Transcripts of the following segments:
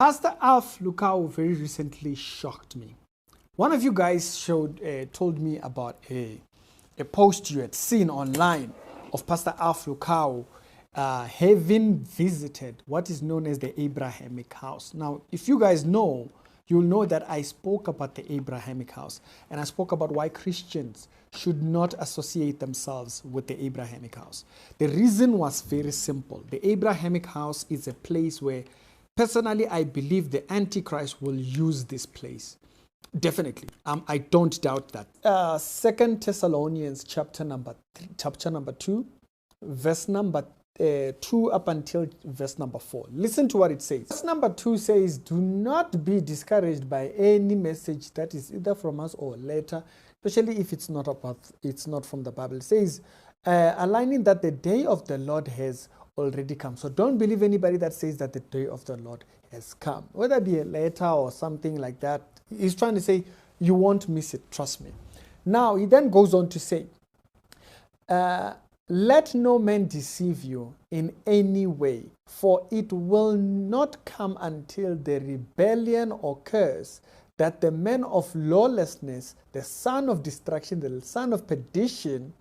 Pastor Alf Lukau very recently shocked me. One of you guys told me about a post you had seen online of Pastor Alf Lukau having visited what is known as the Abrahamic house. Now, if you guys know, you'll know that I spoke about the Abrahamic house, and I spoke about why Christians should not associate themselves with the Abrahamic house. The reason was very simple. The Abrahamic house is a place where, personally, I believe the Antichrist will use this place. Definitely. I don't doubt that. 2 Thessalonians chapter number 2, verse number 2 up until verse number 4. Listen to what it says. Verse number 2 says, "Do not be discouraged by any message that is either from us or later, especially if it's not from the Bible." It says, aligning that the day of the Lord has already come. So don't believe anybody that says that the day of the Lord has come, whether it be a letter or something like that. He's trying to say you won't miss it, trust me. Now he then goes on to say, let no man deceive you in any way, for it will not come until the rebellion occurs, that the man of lawlessness, the son of destruction, the son of perdition,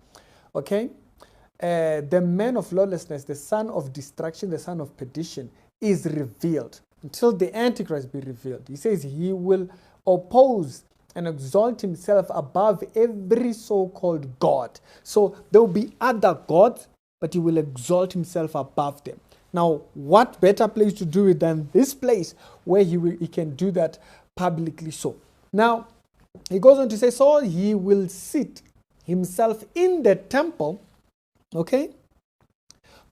okay, the man of lawlessness, the son of destruction, the son of perdition, is revealed, until the Antichrist be revealed. He says he will oppose and exalt himself above every so-called God. So there will be other gods, but he will exalt himself above them. Now, what better place to do it than this place where he can do that publicly? So now he goes on to say, so he will sit himself in the temple, okay,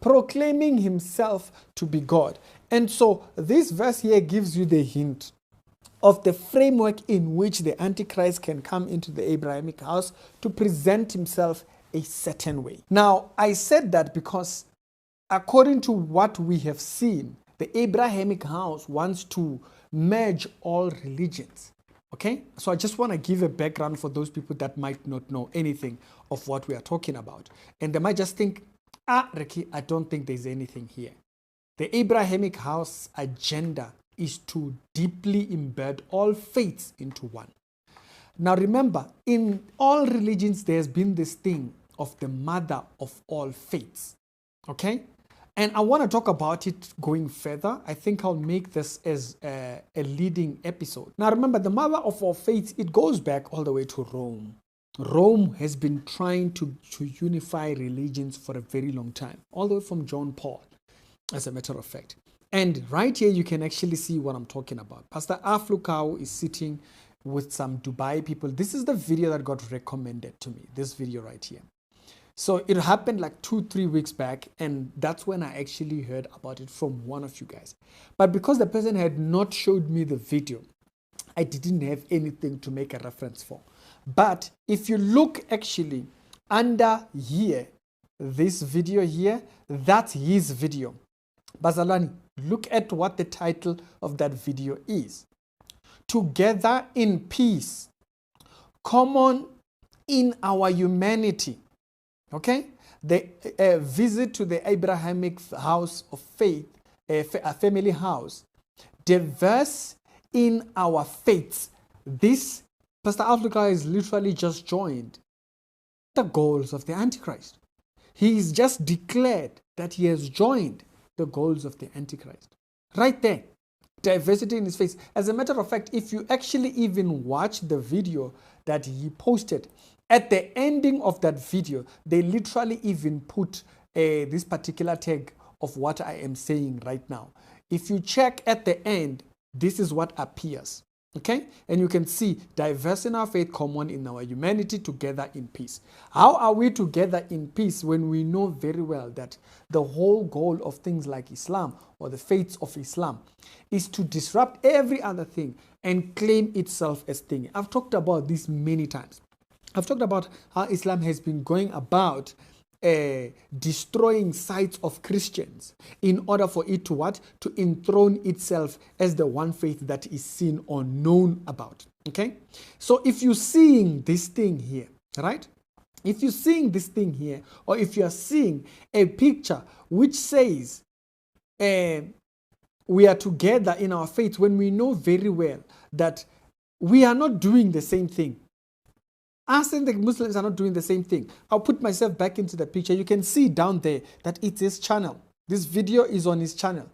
proclaiming himself to be God. And so this verse here gives you the hint of the framework in which the Antichrist can come into the Abrahamic house to present himself a certain way. Now, I said that because according to what we have seen, the Abrahamic house wants to merge all religions. Okay? So I just want to give a background for those people that might not know anything of what we are talking about. And they might just think, Ricky, I don't think there's anything here. The Abrahamic house agenda is to deeply embed all faiths into one. Now remember, in all religions, there's been this thing of the mother of all faiths. Okay? And I want to talk about it going further. I think I'll make this as a leading episode. Now remember, the mother of all faiths, it goes back all the way to Rome. Rome has been trying to unify religions for a very long time, all the way from John Paul, as a matter of fact. And right here, you can actually see what I'm talking about. Pastor Alf Lukau is sitting with some Dubai people. This is the video that got recommended to me, this video right here. So it happened like 2-3 weeks back, and that's when I actually heard about it from one of you guys. But because the person had not showed me the video, I didn't have anything to make a reference for. But if you look actually under here, this video here, that's his video. Bazalwane, look at what the title of that video is. Together in peace, common in our humanity. Okay? The visit to the Abrahamic house of faith, a family house, diverse in our faiths. This, Pastor Alf Lukau is literally just joined the goals of the Antichrist. He's just declared that he has joined the goals of the Antichrist. Right there. Diversity in his face. As a matter of fact, if you actually even watch the video that he posted, at the ending of that video, they literally even put this particular tag of what I am saying right now. If you check at the end, this is what appears. Okay? And you can see diverse in our faith, common in our humanity, together in peace. How are we together in peace when we know very well that the whole goal of things like Islam or the faiths of Islam is to disrupt every other thing and claim itself as thing? I've talked about this many times. I've talked about how Islam has been going about destroying sites of Christians in order for it to what? To enthrone itself as the one faith that is seen or known about. Okay? So if you're seeing this thing here, right? If you're seeing this thing here, or if you're seeing a picture which says we are together in our faith when we know very well that we are not doing the same thing. Us and the Muslims are not doing the same thing. I'll put myself back into the picture. You can see down there that it's his channel. This video is on his channel.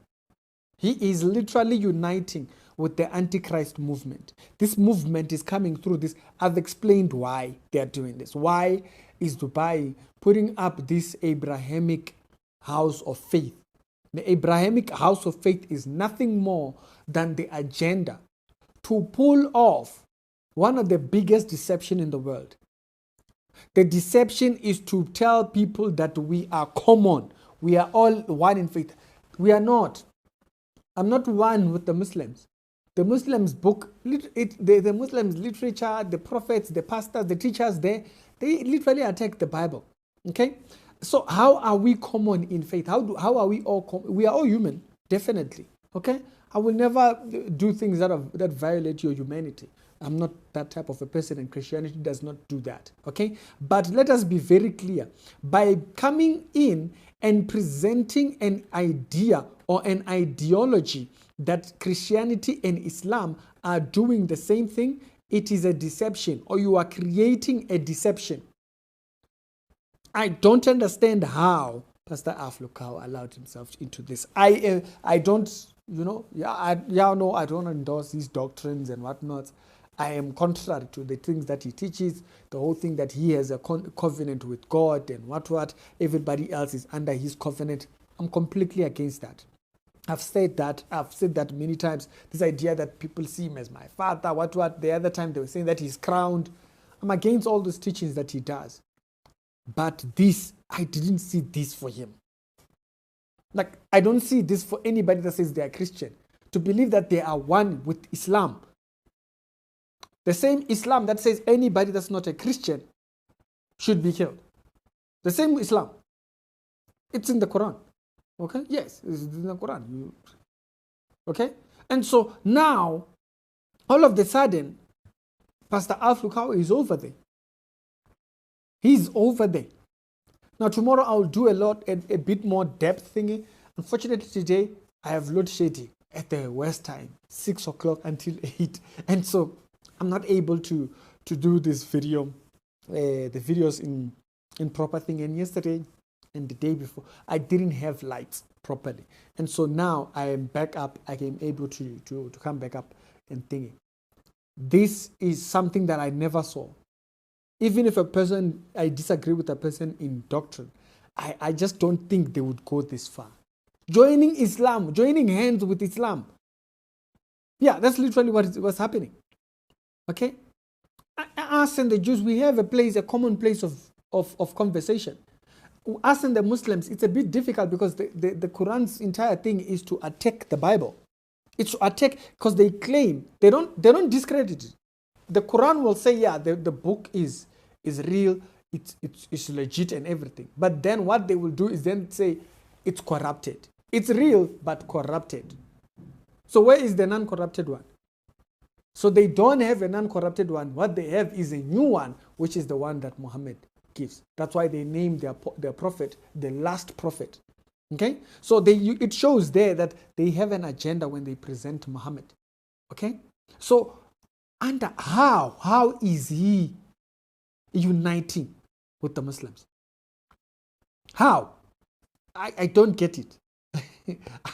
He is literally uniting with the Antichrist movement. This movement is coming through this. I've explained why they are doing this. Why is Dubai putting up this Abrahamic house of faith? The Abrahamic house of faith is nothing more than the agenda to pull off one of the biggest deception in the world. The deception is to tell people that we are common. We are all one in faith. We are not. I'm not one with the Muslims. The Muslims book, the Muslims literature, the prophets, the pastors, the teachers, they literally attack the Bible. Okay? So how are we common in faith? How are we all we are all human, definitely. Okay? I will never do things that violate your humanity. I'm not that type of a person, and Christianity does not do that. Okay? But let us be very clear. By coming in and presenting an idea or an ideology that Christianity and Islam are doing the same thing, it is a deception, or you are creating a deception. I don't understand how Pastor Aflukau allowed himself into this. I don't, I don't endorse these doctrines and whatnot. I am contrary to the things that he teaches, the whole thing that he has a covenant with God and what everybody else is under his covenant. I'm completely against that. I've said that many times. This idea that people see him as my father, what. The other time they were saying that he's crowned. I'm against all those teachings that he does. But this, I didn't see this for him. Like, I don't see this for anybody that says they are Christian. To believe that they are one with Islam. The same Islam that says anybody that's not a Christian should be killed. The same Islam. It's in the Quran. Okay? Yes, it's in the Quran. Okay? And so now, all of a sudden, Pastor Aflukau is over there. He's over there. Now, tomorrow I'll do a bit more depth thingy. Unfortunately, today I have load shedding at the West time, 6 o'clock until 8. And so I'm not able to do this video, the videos in proper thing. And yesterday and the day before, I didn't have lights properly. And so now I am back up. I am able to come back up and thingy. This is something that I never saw. Even if I disagree with a person in doctrine, I just don't think they would go this far. Joining Islam, joining hands with Islam. Yeah, that's literally what's happening. Okay? Us and the Jews, we have a common place of conversation. Us and the Muslims, it's a bit difficult because the Quran's entire thing is to attack the Bible. It's to attack because they claim, they don't discredit it. The Quran will say, yeah, the book is real, it's legit and everything. But then what they will do is then say it's corrupted. It's real, but corrupted. So where is the non-corrupted one? So they don't have a non-corrupted one. What they have is a new one, which is the one that Muhammad gives. That's why they named their prophet the last prophet. Okay? So it shows there that they have an agenda when they present Muhammad. Okay? So under how is he uniting with the Muslims? How? I don't get it.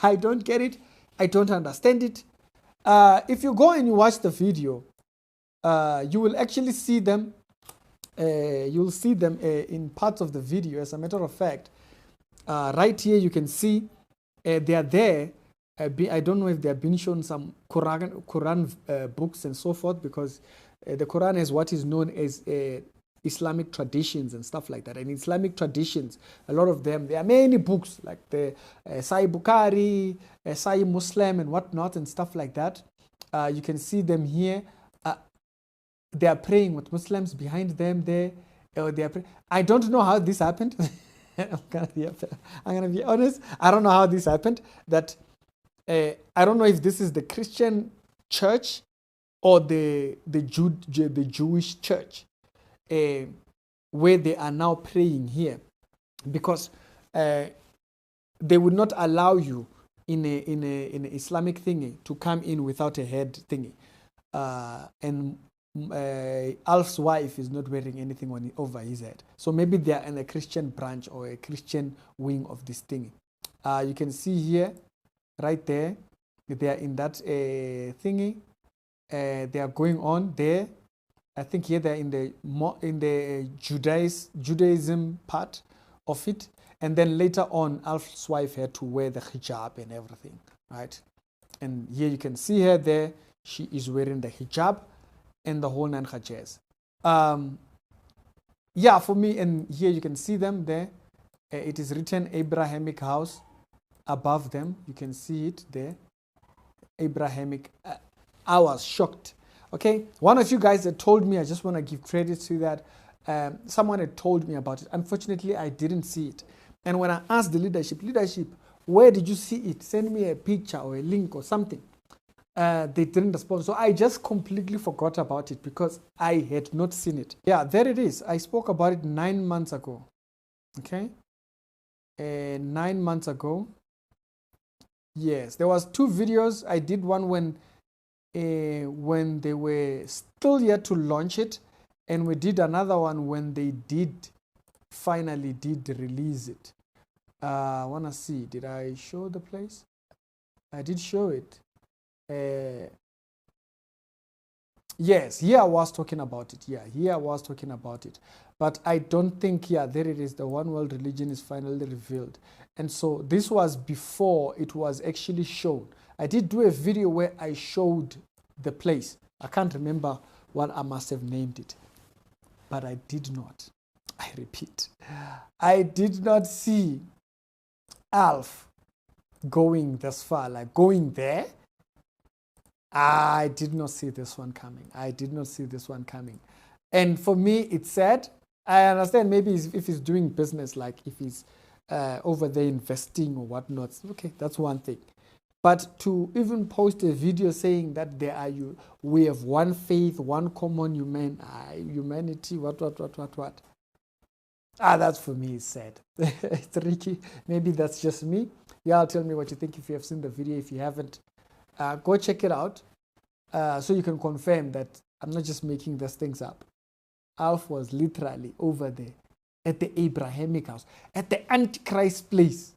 I don't get it. I don't understand it. If you go and you watch the video, you will actually see them. You'll see them in parts of the video. As a matter of fact, right here you can see they are there. I don't know if they have been shown some Quran books and so forth, because the Quran is what is known as Islamic traditions and stuff like that. And Islamic traditions, a lot of them, there are many books like the Sahih Bukhari, Sahih Muslim and whatnot and stuff like that. You can see them here. They are praying with Muslims behind them there. I don't know how this happened. I'm gonna be honest. I don't know how this happened. I don't know if this is the Christian church or the Jewish church where they are now praying here, because they would not allow you in an Islamic thingy to come in without a head thingy, and Alf's wife is not wearing anything over his head. So maybe they are in a Christian branch or a Christian wing of this thingy. You can see here, right there, they are in that thingy. They are going on there. I think here they're in the Judaism part of it, and then later on, Alf's wife had to wear the hijab and everything, right? And here you can see her there. She is wearing the hijab and the whole nine jazz. Yeah, for me, and here you can see them there. It is written Abrahamic house above them. You can see it there. Abrahamic. I was shocked. Okay, one of you guys that told me, I just want to give credit to that. Someone had told me about it. Unfortunately, I didn't see it. And when I asked the leadership, where did you see it? Send me a picture or a link or something. They didn't respond. So I just completely forgot about it because I had not seen it. Yeah, there it is. I spoke about it 9 months ago. Okay. 9 months ago. Yes, there was 2 videos. I did one when they were still yet to launch it, and we did another one when they finally did release it. I want to see, did I show the place? I did show it. Yes, here I was talking about it. Yeah, here I was talking about it. But I don't think, yeah, there it is. The one world religion is finally revealed. And so this was before it was actually shown. I did do a video where I showed the place. I can't remember what I must have named it. But I did not. I repeat. I did not see Alf going this far, like going there. I did not see this one coming. I did not see this one coming. And for me, it's sad. I understand maybe if he's doing business, like if he's over there investing or whatnot, okay, that's one thing. But to even post a video saying that we have one faith, one common humanity, what. That for me is sad. It's tricky. Maybe that's just me. Y'all tell me what you think if you have seen the video. If you haven't, go check it out so you can confirm that I'm not just making these things up. Alf was literally over there at the Abrahamic house, at the Antichrist place.